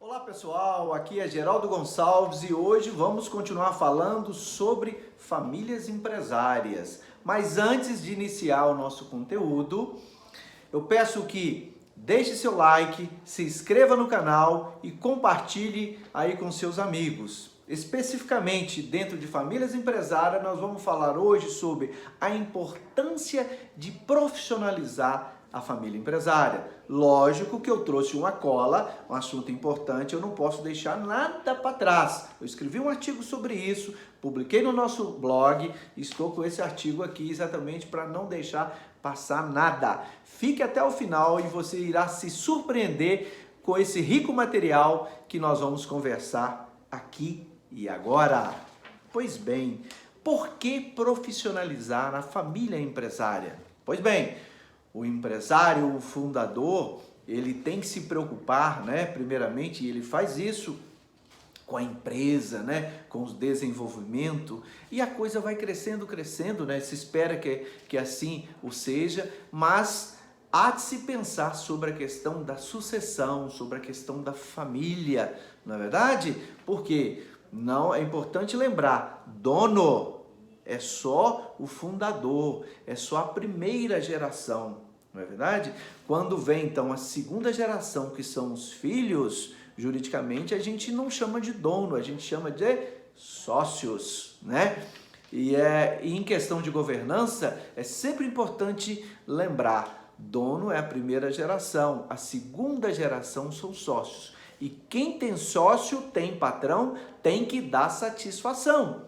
Olá pessoal, aqui é Geraldo Gonçalves e hoje vamos continuar falando sobre famílias empresárias. Mas antes de iniciar o nosso conteúdo, eu peço que deixe seu like, se inscreva no canal e compartilhe aí com seus amigos. Especificamente dentro de famílias empresárias, nós vamos falar hoje sobre a importância de profissionalizar a família empresária. Lógico que eu trouxe uma cola, um assunto importante, eu não posso deixar nada para trás. Eu escrevi um artigo sobre isso, publiquei no nosso blog, estou com esse artigo aqui exatamente para não deixar passar nada. Fique até o final e você irá se surpreender com esse rico material que nós vamos conversar aqui e agora. Pois bem, por que profissionalizar a família empresária? Pois bem, o empresário, o fundador, ele tem que se preocupar, primeiramente, e ele faz isso com a empresa, com o desenvolvimento, e a coisa vai crescendo, se espera que assim o seja, mas há de se pensar sobre a questão da sucessão, sobre a questão da família, não é verdade? Porque não é importante lembrar, dono é só o fundador, é só a primeira geração, não é verdade? Quando vem então a segunda geração, que são os filhos, juridicamente a gente não chama de dono, a gente chama de sócios, E em questão de governança, é sempre importante lembrar, dono é a primeira geração, a segunda geração são sócios. E quem tem sócio, tem patrão, tem que dar satisfação.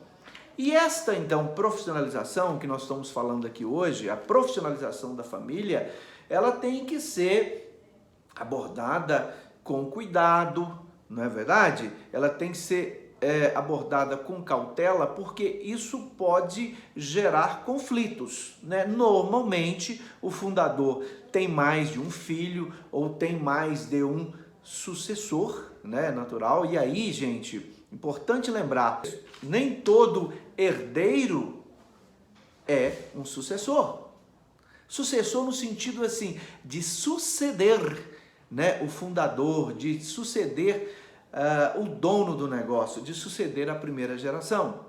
E esta, então, profissionalização que nós estamos falando aqui hoje, a profissionalização da família, ela tem que ser abordada com cuidado, não é verdade? Ela tem que ser abordada com cautela, porque isso pode gerar conflitos, Normalmente, o fundador tem mais de um filho ou tem mais de um sucessor, natural. E aí, gente, importante lembrar, nem todo herdeiro é um sucessor. Sucessor no sentido assim, de suceder, o fundador, de suceder o dono do negócio, de suceder a primeira geração,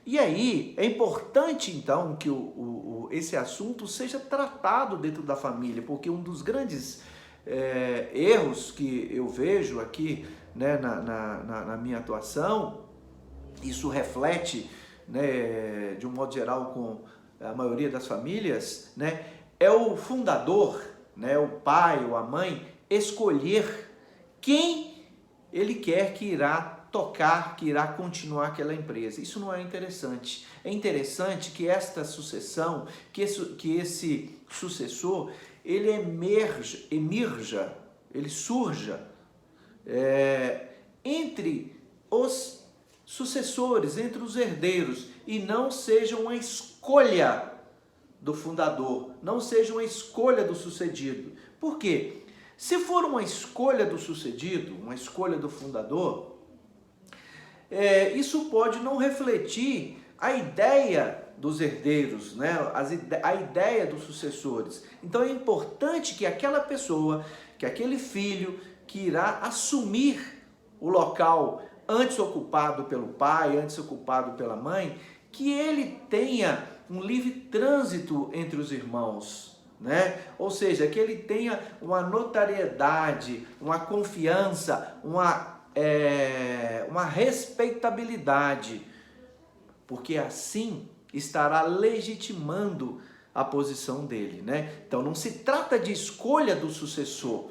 E aí é importante então que esse assunto seja tratado dentro da família, porque um dos grandes erros que eu vejo aqui, na minha atuação, isso reflete, de um modo geral com a maioria das famílias, é o fundador, o pai ou a mãe, escolher quem ele quer que irá tocar, que irá continuar aquela empresa. Isso não é interessante. É interessante que esta sucessão, que esse sucessor, ele emerja, ele surja entre os sucessores, entre os herdeiros, e não seja uma escolha do fundador, não seja uma escolha do sucedido. Por quê? Se for uma escolha do sucedido, uma escolha do fundador, isso pode não refletir a ideia dos herdeiros, a ideia dos sucessores. Então é importante que aquela pessoa, que aquele filho que irá assumir o local antes ocupado pelo pai, antes ocupado pela mãe, que ele tenha um livre trânsito entre os irmãos, Ou seja, que ele tenha uma notariedade, uma confiança, uma respeitabilidade, porque assim estará legitimando a posição dele, Então não se trata de escolha do sucessor,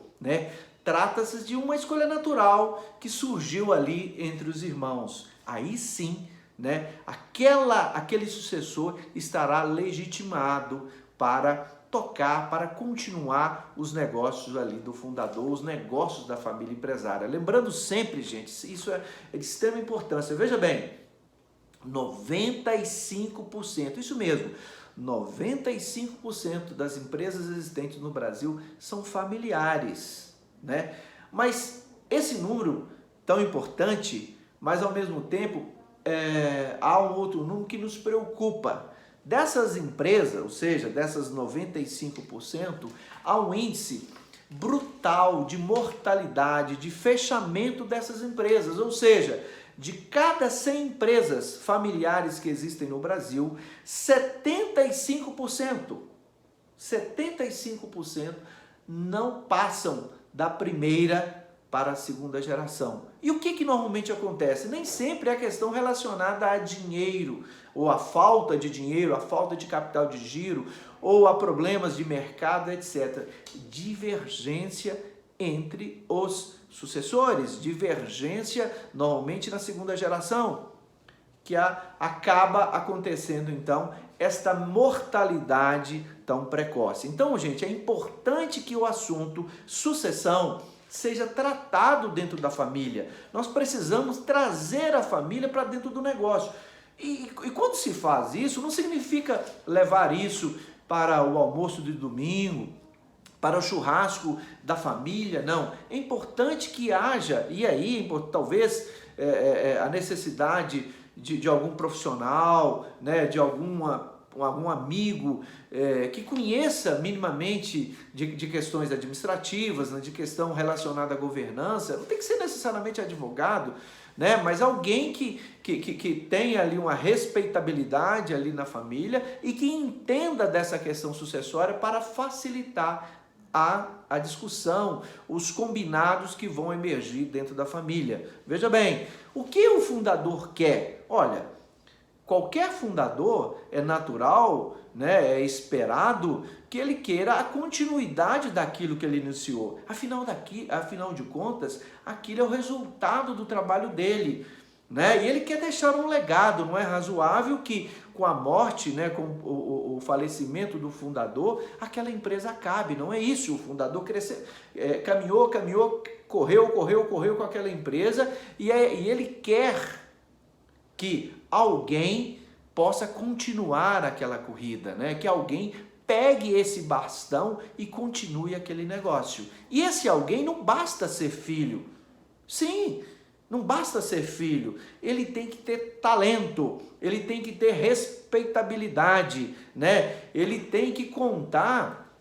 Trata-se de uma escolha natural que surgiu ali entre os irmãos. Aí sim, aquele sucessor estará legitimado para tocar, para continuar os negócios ali do fundador, os negócios da família empresária. Lembrando sempre, gente, isso é de extrema importância. Veja bem, 95%, isso mesmo, 95% das empresas existentes no Brasil são familiares, Mas esse número tão importante, mas ao mesmo tempo há um outro número que nos preocupa. Dessas empresas, ou seja, dessas 95%, há um índice brutal de mortalidade, de fechamento dessas empresas. Ou seja, de cada 100 empresas familiares que existem no Brasil, 75% não passam da primeira para a segunda geração. E o que normalmente acontece? Nem sempre é questão relacionada a dinheiro, ou a falta de dinheiro, a falta de capital de giro, ou a problemas de mercado, etc. Divergência entre os sucessores, divergência normalmente na segunda geração, que acaba acontecendo então esta mortalidade tão precoce. Então, gente, é importante que o assunto sucessão seja tratado dentro da família. Nós precisamos trazer a família para dentro do negócio. E quando se faz isso, não significa levar isso para o almoço de domingo, para o churrasco da família, não. É importante que haja, e aí talvez a necessidade de algum profissional, né, de algum amigo que conheça minimamente de questões administrativas, né, de questão relacionada à governança. Não tem que ser necessariamente advogado, né, mas alguém que tenha ali uma respeitabilidade ali na família e que entenda dessa questão sucessória para facilitar a discussão, os combinados que vão emergir dentro da família. Veja bem, o que o fundador quer? Olha, qualquer fundador é natural, né, é esperado que ele queira a continuidade daquilo que ele iniciou. Afinal de contas, aquilo é o resultado do trabalho dele, né? E ele quer deixar um legado. Não é razoável que com a morte, né, com o falecimento do fundador, aquela empresa acabe. Não é isso. O fundador caminhou, correu com aquela empresa e ele quer que alguém possa continuar aquela corrida, né? Que alguém pegue esse bastão e continue aquele negócio. E esse alguém não basta ser filho. Sim, não basta ser filho. Ele tem que ter talento, ele tem que ter respeitabilidade, né? Ele tem que contar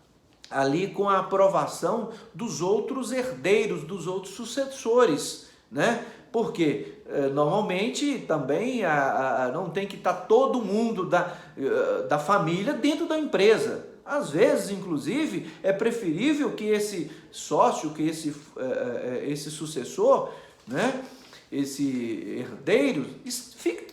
ali com a aprovação dos outros herdeiros, dos outros sucessores, né? Porque normalmente também não tem que estar todo mundo da família dentro da empresa. Às vezes, inclusive, é preferível que esse sócio, que esse sucessor, né, esse herdeiro,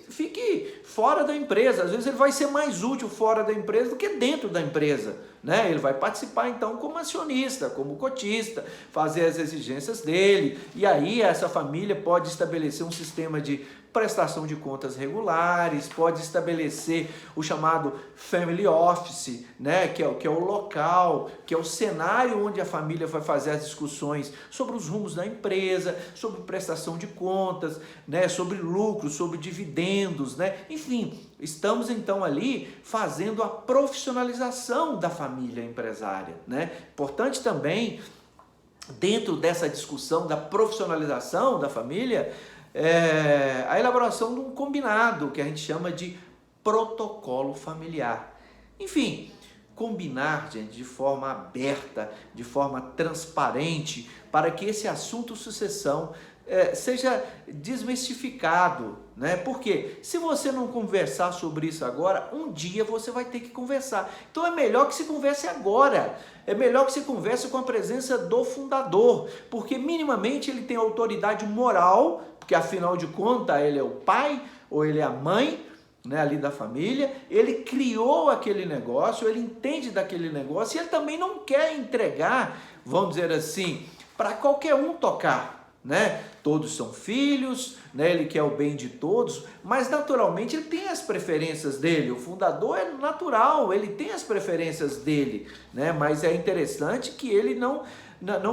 fique fora da empresa. Às vezes ele vai ser mais útil fora da empresa do que dentro da empresa, né? Ele vai participar então como acionista, como cotista, fazer as exigências dele, e aí essa família pode estabelecer um sistema de prestação de contas regulares, pode estabelecer o chamado family office, né, que é o local, que é o cenário onde a família vai fazer as discussões sobre os rumos da empresa, sobre prestação de contas, né, sobre lucros, sobre dividendos, né? Enfim, estamos então ali fazendo a profissionalização da família empresária, né? Importante também, dentro dessa discussão da profissionalização da família, a elaboração de um combinado, que a gente chama de protocolo familiar. Enfim, combinar, gente, de forma aberta, de forma transparente, para que esse assunto sucessão seja desmistificado, né? Porque se você não conversar sobre isso agora, um dia você vai ter que conversar. Então é melhor que se converse agora, é melhor que se converse com a presença do fundador, porque minimamente ele tem autoridade moral, porque afinal de contas ele é o pai ou ele é a mãe, né, ali da família, ele criou aquele negócio, ele entende daquele negócio e ele também não quer entregar, vamos dizer assim, para qualquer um tocar, né? Todos são filhos, né? Ele quer o bem de todos, mas naturalmente ele tem as preferências dele. O fundador é natural, ele tem as preferências dele, né? Mas é interessante que ele não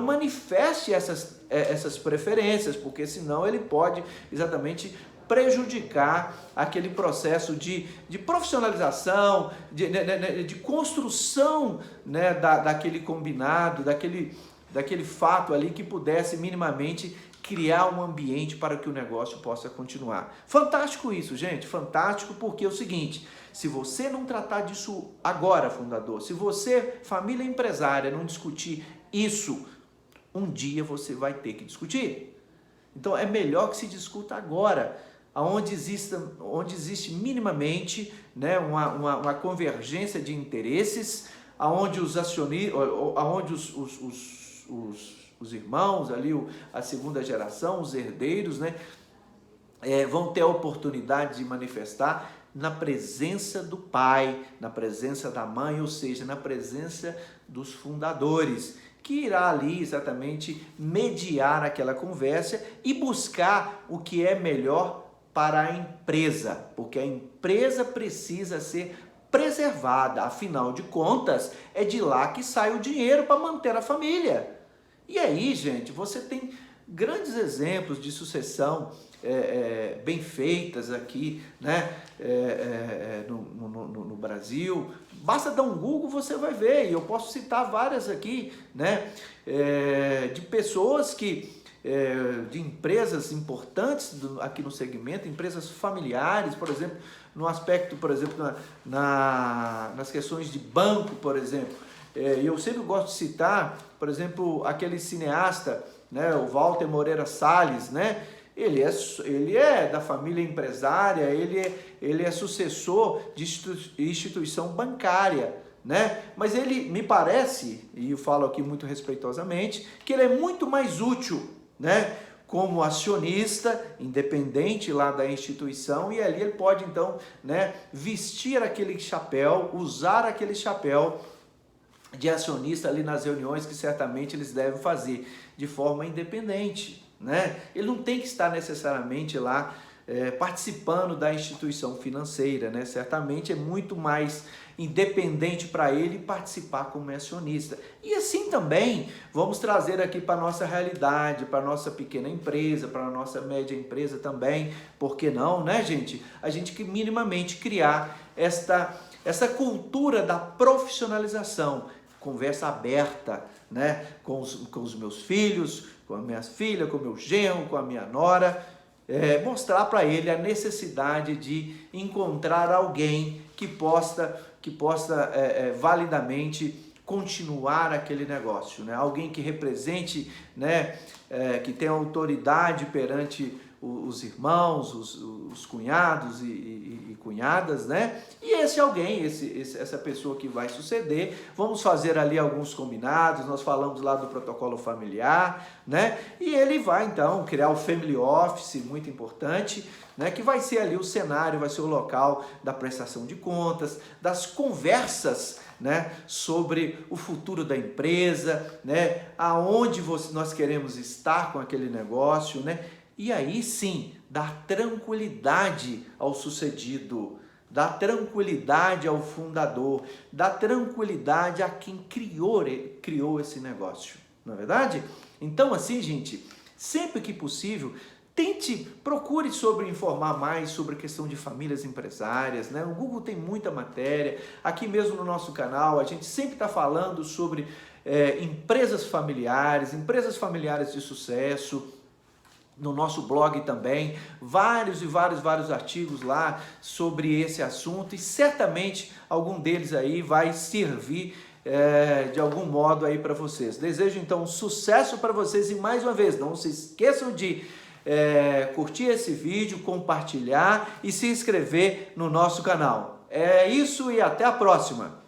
manifeste essas preferências, porque senão ele pode exatamente prejudicar aquele processo de profissionalização, de construção, né, daquele combinado, daquele fato ali que pudesse minimamente criar um ambiente para que o negócio possa continuar. Fantástico isso, gente, fantástico, porque é o seguinte: se você não tratar disso agora, fundador, se você, família empresária, não discutir isso um dia você vai ter que discutir. Então é melhor que se discuta agora, onde existe minimamente, né, uma convergência de interesses, onde os acionistas, onde os irmãos ali, a segunda geração, os herdeiros, né, vão ter a oportunidade de manifestar na presença do pai, na presença da mãe, ou seja, na presença dos fundadores, que irá ali exatamente mediar aquela conversa e buscar o que é melhor para a empresa, porque a empresa precisa ser preservada, afinal de contas, é de lá que sai o dinheiro para manter a família. E aí, gente, você tem grandes exemplos de sucessão bem feitas aqui, né, no Brasil. Basta dar um Google, você vai ver, e eu posso citar várias aqui, né, de pessoas que, de empresas importantes aqui no segmento, empresas familiares, por exemplo, no aspecto, por exemplo, nas questões de banco, por exemplo. Eu sempre gosto de citar, por exemplo, aquele cineasta, né, o Walter Moreira Salles, né? Ele é da família empresária, ele é sucessor de instituição bancária, né? Mas ele me parece, e eu falo aqui muito respeitosamente, que ele é muito mais útil, né, como acionista independente lá da instituição, e ali ele pode então, né, vestir aquele chapéu, usar aquele chapéu de acionista ali nas reuniões que certamente eles devem fazer de forma independente, né? Ele não tem que estar necessariamente lá participando da instituição financeira, né? Certamente é muito mais independente para ele participar como acionista. E assim também vamos trazer aqui para a nossa realidade, para a nossa pequena empresa, para a nossa média empresa também, por que não, né, gente? A gente que minimamente criar essa cultura da profissionalização, conversa aberta, né, com os meus filhos, com a minha filha, com o meu genro, com a minha nora, mostrar para ele a necessidade de encontrar alguém que possa validamente continuar aquele negócio, né? Alguém que represente, né, que tenha autoridade perante os irmãos, os cunhados e cunhadas, né? E esse alguém, essa pessoa que vai suceder, vamos fazer ali alguns combinados, nós falamos lá do protocolo familiar, né? E ele vai então criar o family office, muito importante, né? Que vai ser ali o cenário, vai ser o local da prestação de contas, das conversas, né, sobre o futuro da empresa, né, aonde nós queremos estar com aquele negócio, né? E aí sim, dar tranquilidade ao sucedido, dar tranquilidade ao fundador, dar tranquilidade a quem criou esse negócio, não é verdade? Então assim, gente, sempre que possível, procure informar mais sobre a questão de famílias empresárias, né? O Google tem muita matéria, aqui mesmo no nosso canal a gente sempre está falando sobre empresas familiares de sucesso. No nosso blog também, vários artigos lá sobre esse assunto, e certamente algum deles aí vai servir de algum modo aí para vocês. Desejo então sucesso para vocês, e mais uma vez, não se esqueçam de curtir esse vídeo, compartilhar e se inscrever no nosso canal. É isso, e até a próxima!